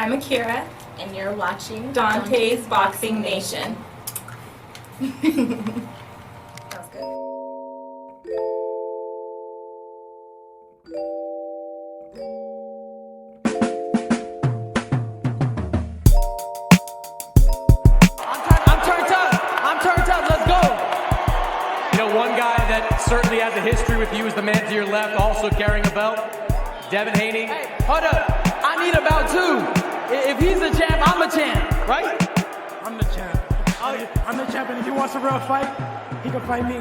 I'm Akira, and you're watching Dontae's Boxing Nation. That was good. I'm turned up. Let's go. You know, one guy that certainly has a history with you is the man to your left, also carrying a belt, Devin Haney. Hey, hold up. I need a belt too. If he's a champ, I'm a champ, right? I'm the champ. I'm the champ, and if he wants a real fight, he can fight me.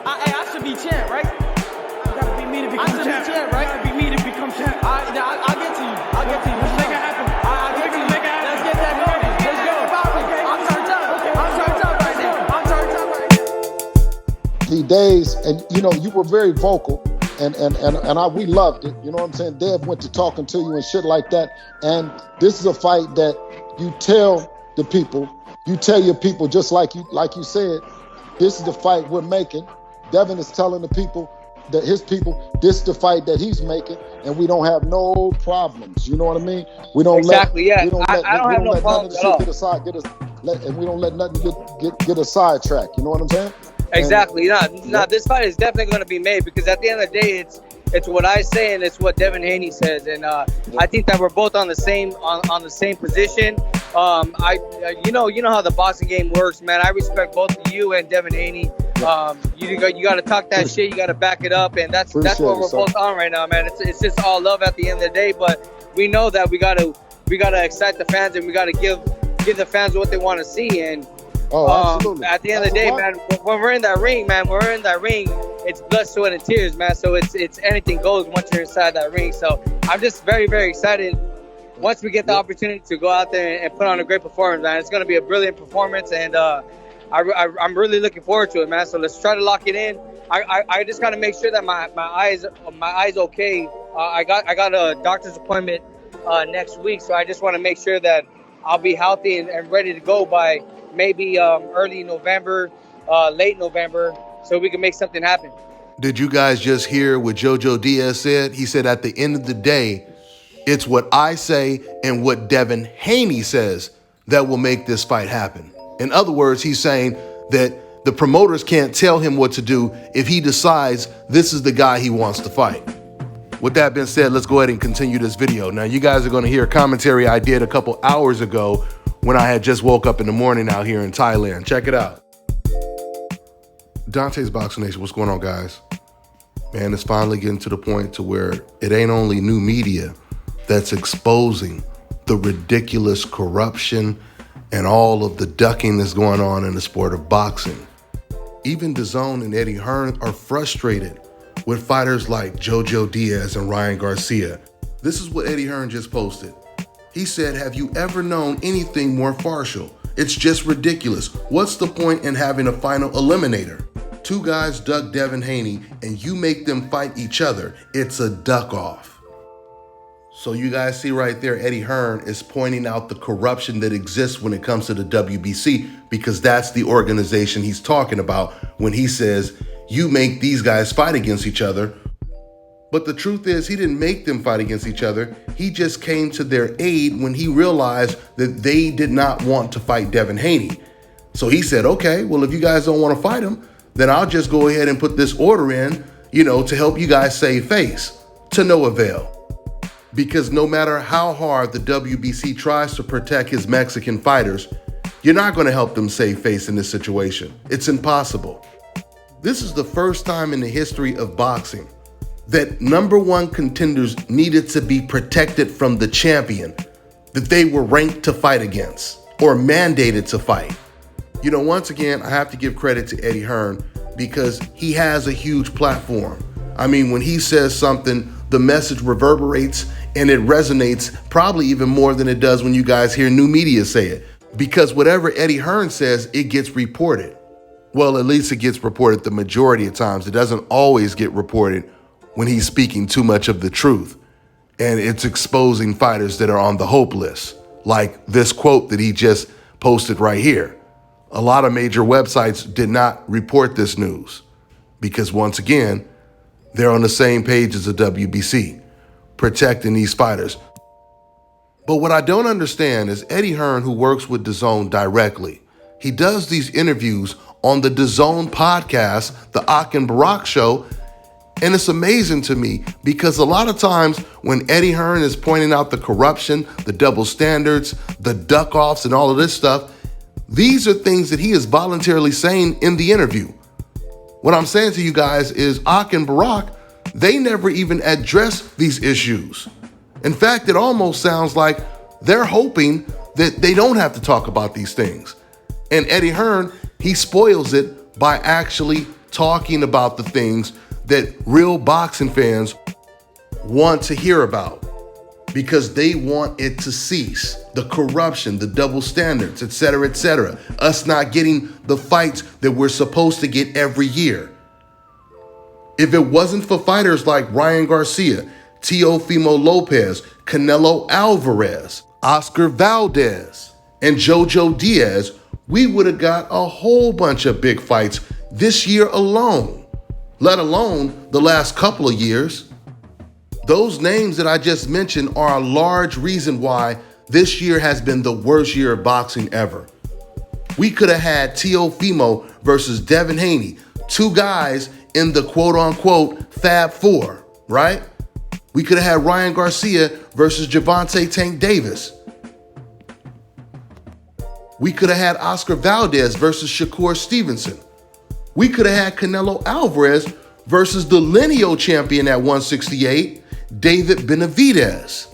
I should be champ, right? You gotta be me to become I should champ. be champ, right? You gotta be me to become champ. I'll get to you. I'll get to you. Let's make it happen. I'll get to you. Make it happen. Let's get that going. Let's go. Okay. I'm turned up. I'm turned up right now. I'm turned up right now. The days, and you know, you were very vocal, and we loved it. You know what I'm saying? Dev went to talking to you and shit like that. And this is a fight that you tell the people, you tell your people, just like you said, this is the fight we're making. Devin is telling the people that his people, this is the fight that he's making, and we don't have no problems. You know what I mean? We don't exactly. let, Yeah, we don't let, I don't we have don't no let problems none at of the all. shit and we don't let nothing get a sidetrack. You know what I'm saying? Exactly. No, this fight is definitely going to be made, because at the end of the day, it's what I say and it's what Devin Haney says, and I think that we're both on the same position. You know how the boxing game works, man. I respect both of you and Devin Haney. You got to talk that shit. You got to back it up, and that's what we're both on right now, man. It's just all love at the end of the day, but we know that we got to excite the fans, and we got to give the fans what they want to see. And at the end of the day, man, when we're in that ring, it's blood, sweat, and tears, man. So it's anything goes once you're inside that ring. So I'm just very, very excited. Once we get the opportunity to go out there and put on a great performance, man, it's going to be a brilliant performance, and I'm really looking forward to it, man. So let's try to lock it in. I just got to make sure that my eyes okay. I got a doctor's appointment next week, so I just want to make sure that I'll be healthy and ready to go by maybe early November, late November, so we can make something happen. Did you guys just hear what Jojo Diaz said? He said at the end of the day, it's what I say and what Devin Haney says that will make this fight happen. In other words, he's saying that the promoters can't tell him what to do if he decides this is the guy he wants to fight. With that being said, let's go ahead and continue this video. Now, you guys are going to hear commentary I did a couple hours ago when I had just woke up in the morning out here in Thailand. Check it out. Dontaesboxingnation, what's going on, guys? Man, it's finally getting to the point to where it ain't only new media that's exposing the ridiculous corruption and all of the ducking that's going on in the sport of boxing. Even DAZN and Eddie Hearn are frustrated with fighters like Jojo Diaz and Ryan Garcia. This is what Eddie Hearn just posted. He said, "Have you ever known anything more partial? It's just ridiculous. What's the point in having a final eliminator? Two guys duck Devin Haney and you make them fight each other. It's a duck off." So you guys see right there, Eddie Hearn is pointing out the corruption that exists when it comes to the WBC, because that's the organization he's talking about when he says, you make these guys fight against each other. But the truth is, he didn't make them fight against each other. He just came to their aid when he realized that they did not want to fight Devin Haney. So he said, okay, well, if you guys don't want to fight him, then I'll just go ahead and put this order in, to help you guys save face. To no avail. Because no matter how hard the WBC tries to protect his Mexican fighters, you're not going to help them save face in this situation. It's impossible. This is the first time in the history of boxing that number one contenders needed to be protected from the champion that they were ranked to fight against or mandated to fight. Once again, I have to give credit to Eddie Hearn because he has a huge platform. I mean, when he says something, the message reverberates and it resonates probably even more than it does when you guys hear new media say it. Because whatever Eddie Hearn says, it gets reported. Well, at least it gets reported the majority of times. It doesn't always get reported when he's speaking too much of the truth. And it's exposing fighters that are on the hope list. Like this quote that he just posted right here. A lot of major websites did not report this news because once again, they're on the same page as the WBC, protecting these fighters. But what I don't understand is Eddie Hearn, who works with DAZN directly, he does these interviews on the DAZN podcast, the Ak and Barak show, and it's amazing to me because a lot of times when Eddie Hearn is pointing out the corruption, the double standards, the duck-offs, and all of this stuff, these are things that he is voluntarily saying in the interview. What I'm saying to you guys is Ak and Barak, they never even address these issues. In fact, it almost sounds like they're hoping that they don't have to talk about these things. And Eddie Hearn, he spoils it by actually talking about the things that real boxing fans want to hear about because they want it to cease. The corruption, the double standards, etc., etc. Us not getting the fights that we're supposed to get every year. If it wasn't for fighters like Ryan Garcia, Teofimo Lopez, Canelo Alvarez, Oscar Valdez, and Jojo Diaz, we would have got a whole bunch of big fights this year alone, let alone the last couple of years. Those names that I just mentioned are a large reason why this year has been the worst year of boxing ever. We could have had Teofimo versus Devin Haney, two guys in the quote-unquote Fab Four, right? We could have had Ryan Garcia versus Gervonta Tank Davis. We could have had Oscar Valdez versus Shakur Stevenson. We could have had Canelo Alvarez versus the lineal champion at 168, David Benavidez.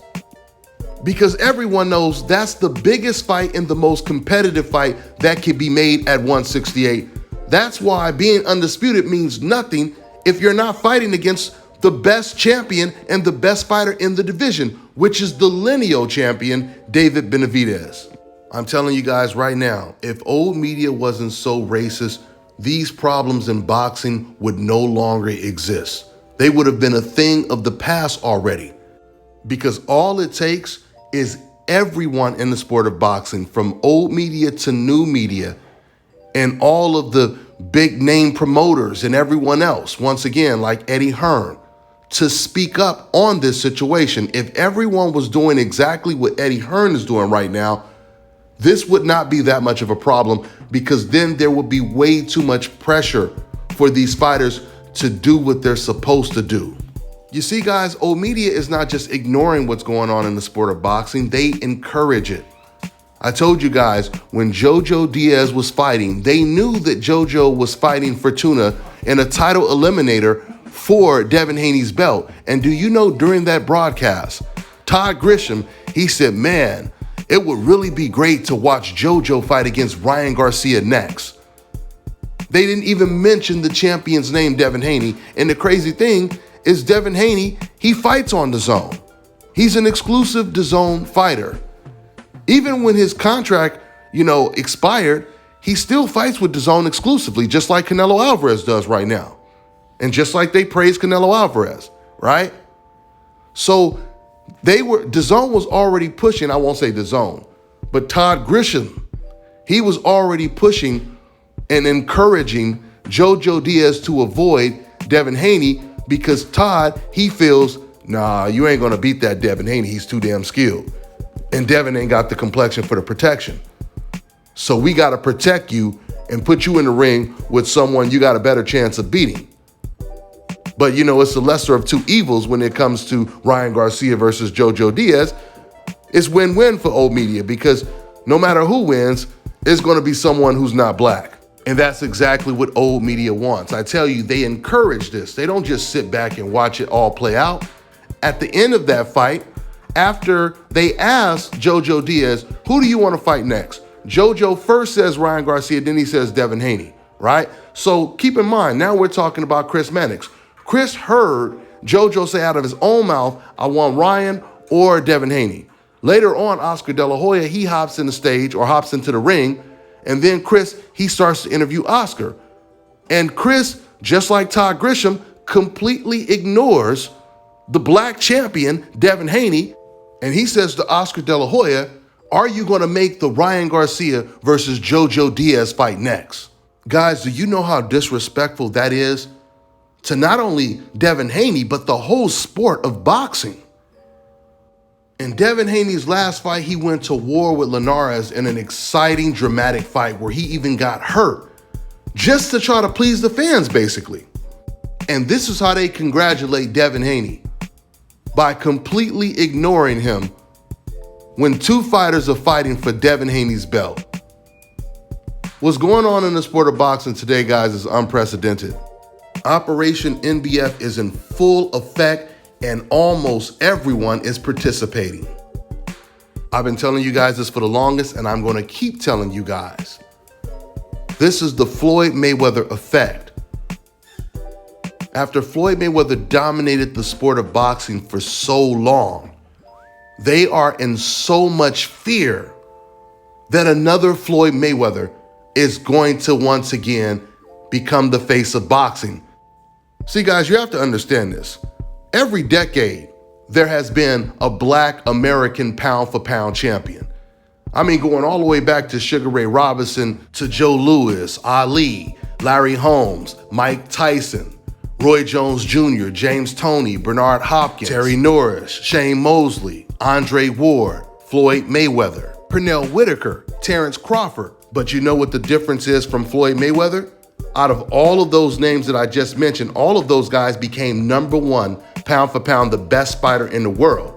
Because everyone knows that's the biggest fight and the most competitive fight that can be made at 168. That's why being undisputed means nothing if you're not fighting against the best champion and the best fighter in the division, which is the lineal champion, David Benavidez. I'm telling you guys right now, if old media wasn't so racist, these problems in boxing would no longer exist. They would have been a thing of the past already. Because all it takes is everyone in the sport of boxing, from old media to new media, and all of the big name promoters and everyone else, once again, like Eddie Hearn, to speak up on this situation. If everyone was doing exactly what Eddie Hearn is doing right now, this would not be that much of a problem, because then there would be way too much pressure for these fighters to do what they're supposed to do. You see, guys, old media is not just ignoring what's going on in the sport of boxing, they encourage it. I told you guys, when Jojo Diaz was fighting, they knew that Jojo was fighting Fortuna in a title eliminator for Devin Haney's belt. And do you know, during that broadcast, Todd Grisham, he said, man, it would really be great to watch Jojo fight against Ryan Garcia next. They didn't even mention the champion's name, Devin Haney. And the crazy thing is Devin Haney, he fights on DAZN. He's an exclusive DAZN fighter. Even when his contract, expired, he still fights with DAZN exclusively, just like Canelo Alvarez does right now. And just like they praise Canelo Alvarez, right? So DAZN was already pushing, I won't say DAZN, but Todd Grisham, he was already pushing and encouraging Jojo Diaz to avoid Devin Haney, because Todd, he feels, nah, you ain't gonna beat that Devin Haney, he's too damn skilled. And Devin ain't got the complexion for the protection. So we gotta protect you and put you in the ring with someone you got a better chance of beating. But it's the lesser of two evils when it comes to Ryan Garcia versus Jojo Diaz. It's win-win for old media, because no matter who wins, it's gonna be someone who's not black. And that's exactly what old media wants. I tell you, they encourage this. They don't just sit back and watch it all play out. At the end of that fight, after they asked Jojo Diaz, who do you want to fight next? Jojo first says Ryan Garcia, then he says Devin Haney, right? So keep in mind, now we're talking about Chris Mannix. Chris heard Jojo say out of his own mouth, I want Ryan or Devin Haney. Later on, Oscar De La Hoya, he hops into the ring, and then Chris, he starts to interview Oscar. And Chris, just like Todd Grisham, completely ignores the black champion, Devin Haney, and he says to Oscar De La Hoya, are you going to make the Ryan Garcia versus Jojo Diaz fight next? Guys, do you know how disrespectful that is to not only Devin Haney, but the whole sport of boxing? In Devin Haney's last fight, he went to war with Linares in an exciting, dramatic fight where he even got hurt just to try to please the fans, basically. And this is how they congratulate Devin Haney, by completely ignoring him when two fighters are fighting for Devin Haney's belt. What's going on in the sport of boxing today, guys, is unprecedented. Operation NBF is in full effect and almost everyone is participating. I've been telling you guys this for the longest and I'm going to keep telling you guys. This is the Floyd Mayweather effect. After Floyd Mayweather dominated the sport of boxing for so long, they are in so much fear that another Floyd Mayweather is going to once again become the face of boxing. See, guys, you have to understand this. Every decade, there has been a Black American pound-for-pound champion. I mean, going all the way back to Sugar Ray Robinson, to Joe Louis, Ali, Larry Holmes, Mike Tyson, Roy Jones Jr., James Toney, Bernard Hopkins, Terry Norris, Shane Mosley, Andre Ward, Floyd Mayweather, Pernell Whitaker, Terrence Crawford. But you know what the difference is from Floyd Mayweather? Out of all of those names that I just mentioned, all of those guys became #1, pound for pound, the best fighter in the world.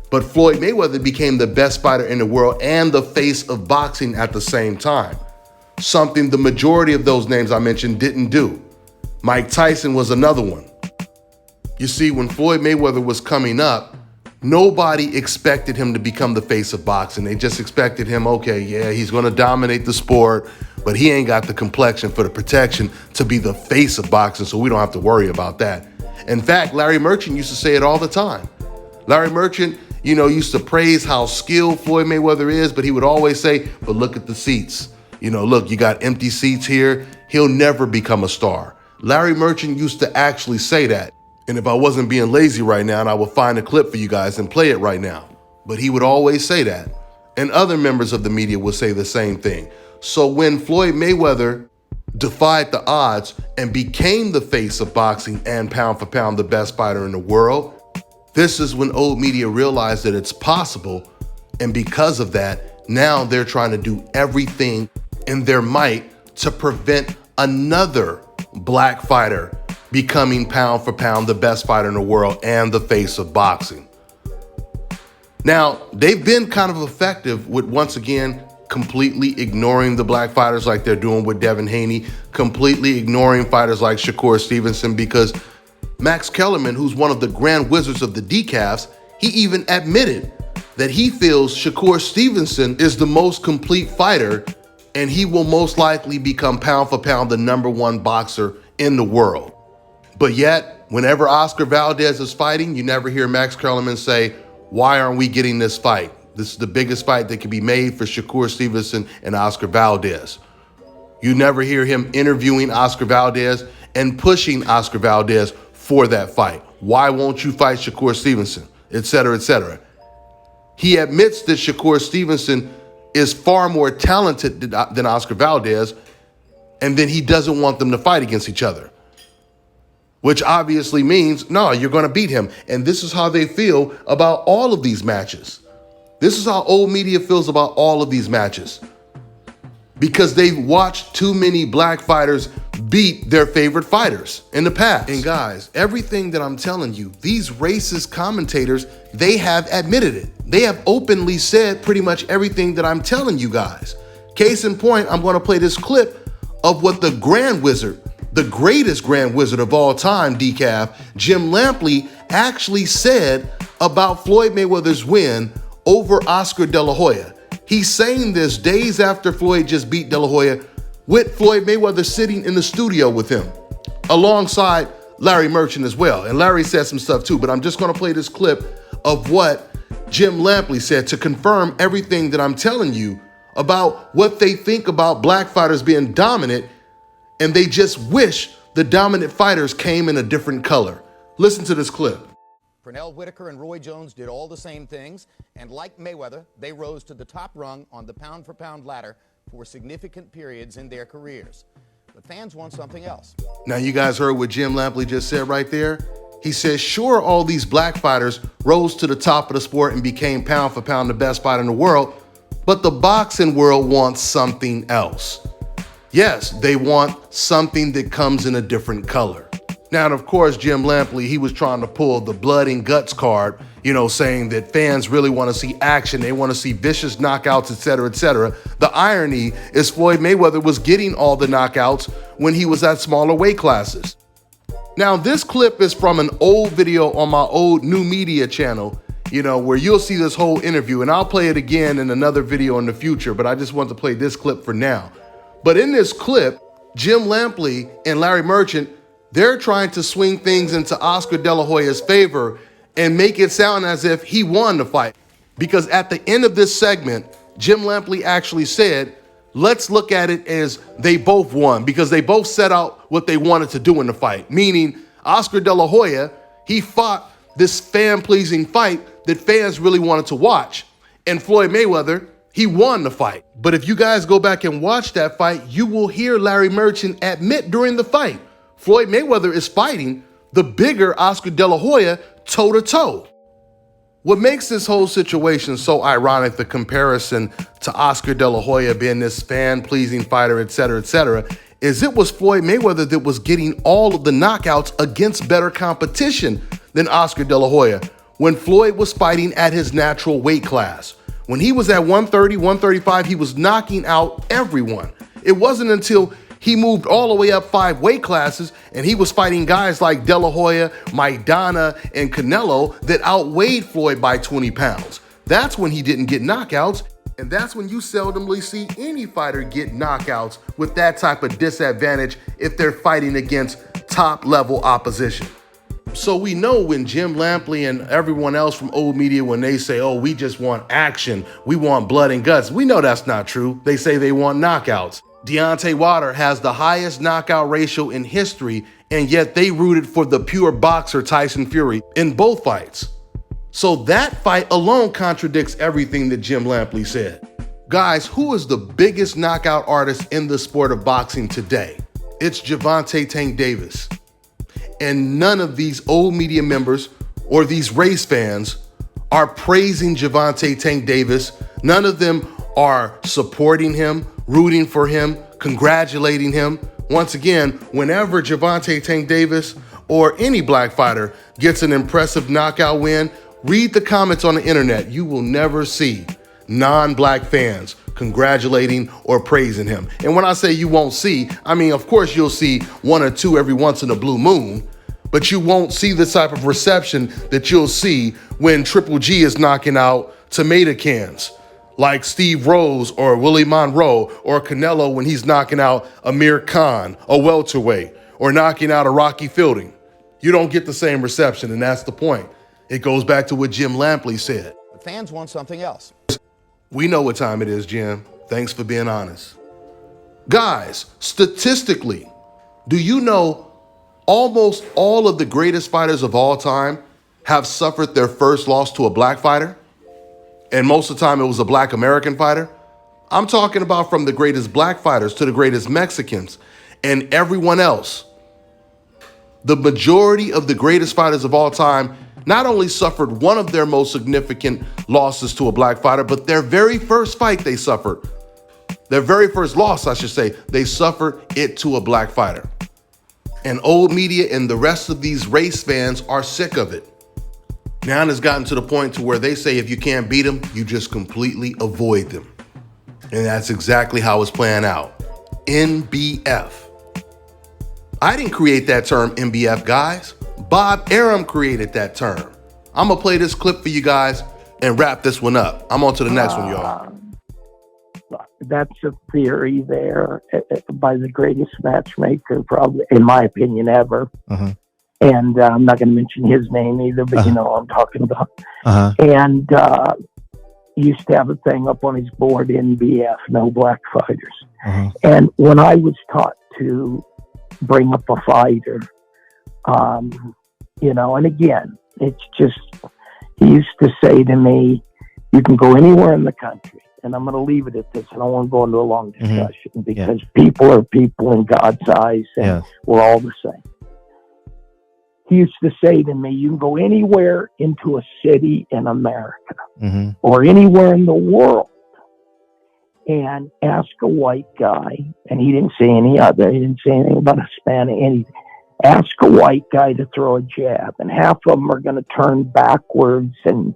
But Floyd Mayweather became the best fighter in the world and the face of boxing at the same time. Something the majority of those names I mentioned didn't do. Mike Tyson was another one. You see, when Floyd Mayweather was coming up, nobody expected him to become the face of boxing. They just expected him, okay, yeah, he's going to dominate the sport, but he ain't got the complexion for the protection to be the face of boxing, so we don't have to worry about that. In fact, Larry Merchant used to say it all the time. Larry Merchant, used to praise how skilled Floyd Mayweather is, but he would always say, but look at the seats. Look, you got empty seats here. He'll never become a star. Larry Merchant used to actually say that. And if I wasn't being lazy right now, and I would find a clip for you guys and play it right now. But he would always say that. And other members of the media would say the same thing. So when Floyd Mayweather defied the odds and became the face of boxing and pound for pound the best fighter in the world, this is when old media realized that it's possible. And because of that, now they're trying to do everything in their might to prevent another Black fighter becoming pound for pound the best fighter in the world and the face of boxing. Now, they've been kind of effective with, once again, completely ignoring the Black fighters like they're doing with Devin Haney, completely ignoring fighters like Shakur Stevenson, because Max Kellerman, who's one of the grand wizards of the decafs, he even admitted that he feels Shakur Stevenson is the most complete fighter and he will most likely become pound for pound the #1 boxer in the world. But yet, whenever Oscar Valdez is fighting, you never hear Max Kellerman say, why aren't we getting this fight? This is the biggest fight that can be made for Shakur Stevenson and Oscar Valdez. You never hear him interviewing Oscar Valdez and pushing Oscar Valdez for that fight. Why won't you fight Shakur Stevenson? Et cetera, et cetera. He admits that Shakur Stevenson is far more talented than Oscar Valdez, and then he doesn't want them to fight against each other. Which obviously means, no, you're going to beat him. And this is how they feel about all of these matches. This is how old media feels about all of these matches. Because they've watched too many Black fighters beat their favorite fighters in the past. And guys, everything that I'm telling you, these racist commentators, they have admitted it. They have openly said pretty much everything that I'm telling you guys. Case in point, I'm going to play this clip of what the Grand Wizard, the greatest Grand Wizard of all time, decaf, Jim Lampley, actually said about Floyd Mayweather's win over Oscar De La Hoya. He's saying this days after Floyd just beat De La Hoya, with Floyd Mayweather sitting in the studio with him, alongside Larry Merchant as well. And Larry said some stuff too, but I'm just going to play this clip of what Jim Lampley said to confirm everything that I'm telling you about what they think about Black fighters being dominant, and they just wish the dominant fighters came in a different color. Listen to this clip. Pernell Whitaker and Roy Jones did all the same things, and like Mayweather, they rose to the top rung on the pound-for-pound ladder for significant periods in their careers. But fans want something else. Now you guys heard what Jim Lampley just said right there. He says, sure, all these black fighters rose to the top of the sport and became pound for pound the best fighter in the world, but the boxing world wants something else. Yes, they want something that comes in a different color. Now, and of course, Jim Lampley, he was trying to pull the blood and guts card, saying that fans really want to see action. They want to see vicious knockouts, et cetera, et cetera. The irony is Floyd Mayweather was getting all the knockouts when he was at smaller weight classes. Now, this clip is from an old video on my old New Media channel, where you'll see this whole interview, and I'll play it again in another video in the future, but I just want to play this clip for now. But in this clip, Jim Lampley and Larry Merchant, they're trying to swing things into Oscar De La Hoya's favor and make it sound as if he won the fight. Because at the end of this segment, Jim Lampley actually said, let's look at it as they both won, because they both set out what they wanted to do in the fight. Meaning, Oscar De La Hoya, he fought this fan-pleasing fight that fans really wanted to watch. And Floyd Mayweather, he won the fight. But if you guys go back and watch that fight, you will hear Larry Merchant admit during the fight, Floyd Mayweather is fighting the bigger Oscar De La Hoya toe-to-toe. What makes this whole situation so ironic, the comparison to Oscar De La Hoya being this fan-pleasing fighter, et cetera, is it was Floyd Mayweather that was getting all of the knockouts against better competition than Oscar De La Hoya when Floyd was fighting at his natural weight class. When he was at 130, 135, he was knocking out everyone. It wasn't until he moved all the way up 5 weight classes and he was fighting guys like De La Hoya, Maidana, and Canelo that outweighed Floyd by 20 pounds. That's when he didn't get knockouts, and that's when you seldomly see any fighter get knockouts with that type of disadvantage if they're fighting against top-level opposition. So we know when Jim Lampley and everyone else from old media, when they say, oh, we just want action, we want blood and guts, we know that's not true. They say they want knockouts. Deontay Wilder has the highest knockout ratio in history, and yet they rooted for the pure boxer Tyson Fury in both fights. So that fight alone contradicts everything that Jim Lampley said. Guys, who is the biggest knockout artist in the sport of boxing today? It's Gervonta Tank Davis. And none of these old media members or these race fans are praising Gervonta Tank Davis. None of them are supporting him, rooting for him, congratulating him. Once again, whenever Gervonta Tank Davis or any black fighter gets an impressive knockout win, read the comments on the internet. You will never see non-black fans congratulating or praising him. And when I say you won't see, I mean, of course you'll see 1 or 2 every once in a blue moon, but you won't see the type of reception that you'll see when Triple G is knocking out tomato cans, like Steve Rose or Willie Monroe, or Canelo when he's knocking out Amir Khan, a welterweight, or knocking out a Rocky Fielding. You don't get the same reception, and that's the point. It goes back to what Jim Lampley said. The fans want something else. We know what time it is, Jim. Thanks for being honest. Guys, statistically, do you know almost all of the greatest fighters of all time have suffered their first loss to a black fighter? And most of the time it was a black American fighter. I'm talking about from the greatest black fighters to the greatest Mexicans and everyone else. The majority of the greatest fighters of all time not only suffered one of their most significant losses to a black fighter, but their very first fight they suffered, their very first loss, I should say, they suffered it to a black fighter. And old media and the rest of these race fans are sick of it. Now it's gotten to the point to where they say if you can't beat them, you just completely avoid them. And that's exactly how it's playing out. NBF. I didn't create that term, NBF, guys. Bob Arum created that term. I'm going to play this clip for you guys and wrap this one up. I'm on to the next one, y'all. That's a theory there by the greatest matchmaker, probably, in my opinion, ever. Uh-huh. And I'm not going to mention his name either, but you know what I'm talking about. Uh-huh. And used to have a thing up on his board, NBF, no black fighters. Uh-huh. And when I was taught to bring up a fighter, you know, and again, it's just, he used to say to me, you can go anywhere in the country, and I'm going to leave it at this. I don't want to go into a long discussion because people are people in God's eyes, and we're all the same. he used to say to me, you can go anywhere into a city in America or anywhere in the world and ask a white guy, and he didn't say any other, he didn't say anything about Hispanic, anything. Ask a white guy to throw a jab, and half of them are going to turn backwards and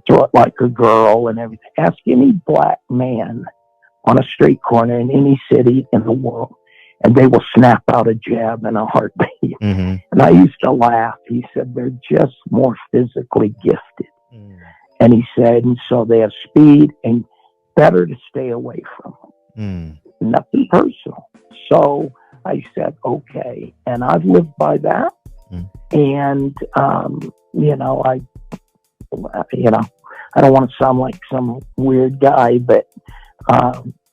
throw it like a girl and everything. Ask any black man on a street corner in any city in the world, and they will snap out a jab in a heartbeat. And I used to laugh. He said, they're just more physically gifted. And he said, and so they have speed and better to stay away from them. Nothing personal. So I said, okay. And I've lived by that. And, you know, I don't want to sound like some weird guy, but,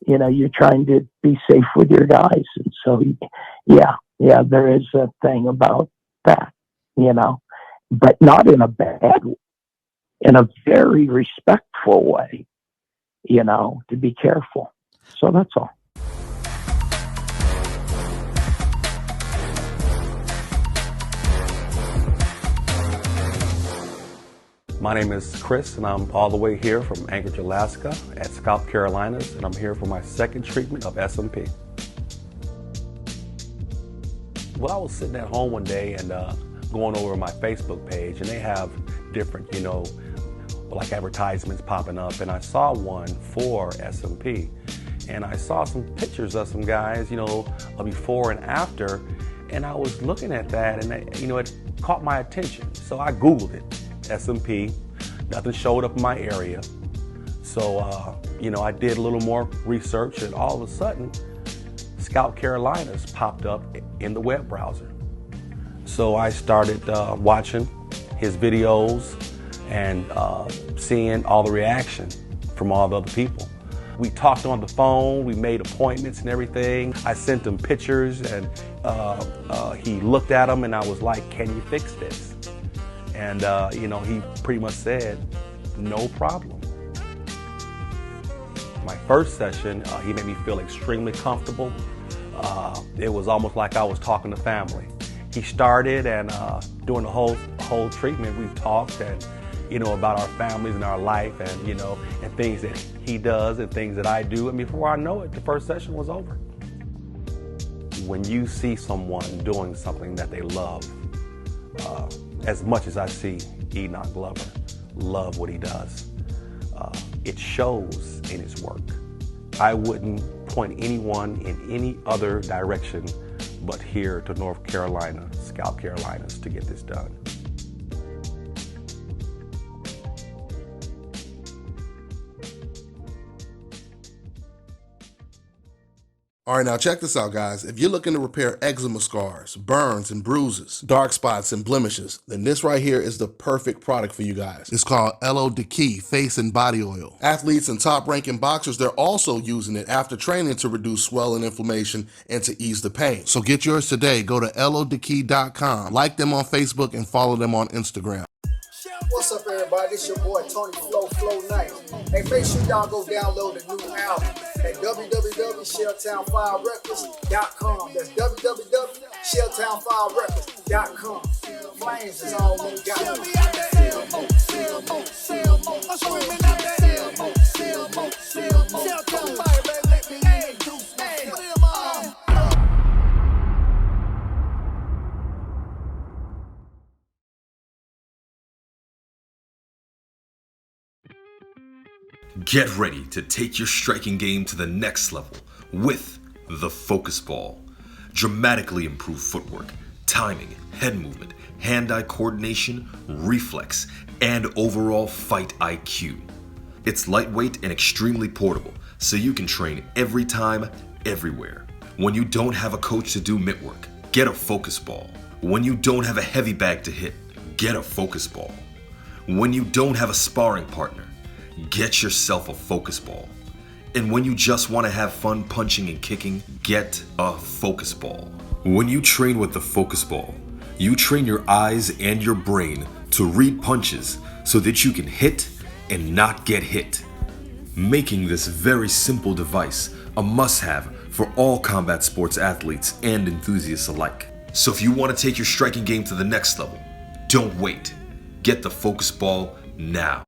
you know, you're trying to be safe with your guys. And so, yeah, there is a thing about that, you know, but not in a bad way, in a very respectful way, you know, to be careful. So that's all. My name is Chris, and I'm all the way here from Anchorage, Alaska at ScalpCarolinas, and I'm here for my second treatment of SMP. Well, I was sitting at home one day and going over my Facebook page, and they have different, you know, like advertisements popping up, and I saw one for SMP, and I saw some pictures of some guys, you know, before and after, and I was looking at that, and you know, it caught my attention, so I Googled it. SMP, nothing showed up in my area. So, you know, I did a little more research, and all of a sudden, ScalpCarolinas popped up in the web browser. So I started watching his videos and seeing all the reaction from all the other people. We talked on the phone, we made appointments and everything. I sent him pictures, and he looked at them, and I was like, can you fix this? And, you know, he pretty much said, no problem. My first session, he made me feel extremely comfortable. It was almost like I was talking to family. He started, and during the whole treatment, we talked, and, you know, about our families and our life, and, you know, and things that he does and things that I do. And before I know it, the first session was over. When you see someone doing something that they love, as much as I see Enoch Glover love what he does, it shows in his work. I wouldn't point anyone in any other direction but here to North Carolina, ScalpCarolinas, to get this done. All right, now check this out, guys. If you're looking to repair eczema scars, burns and bruises, dark spots and blemishes, then this right here is the perfect product for you guys. It's called LODKey Face and Body Oil. Athletes and top-ranking boxers, they're also using it after training to reduce swelling, inflammation, and to ease the pain. So get yours today. Go to LODKey.com, like them on Facebook, and follow them on Instagram. What's up, everybody? This your boy Tony Flow Knight. Hey, make sure y'all go download the new album at www.shelltown5records.com. That's www.shelltown5records.com. Flames is all we got. Get ready to take your striking game to the next level with the Focus Ball. Dramatically improved footwork, timing, head movement, hand-eye coordination, reflex, and overall fight IQ. It's lightweight and extremely portable, so you can train every time, everywhere. When you don't have a coach to do mitt work, get a Focus Ball. When you don't have a heavy bag to hit, get a Focus Ball. When you don't have a sparring partner, get yourself a Focus Ball. And when you just want to have fun punching and kicking, get a Focus Ball. When you train with the Focus Ball, you train your eyes and your brain to read punches so that you can hit and not get hit, making this very simple device a must-have for all combat sports athletes and enthusiasts alike. So if you want to take your striking game to the next level, Don't wait. Get the Focus Ball now.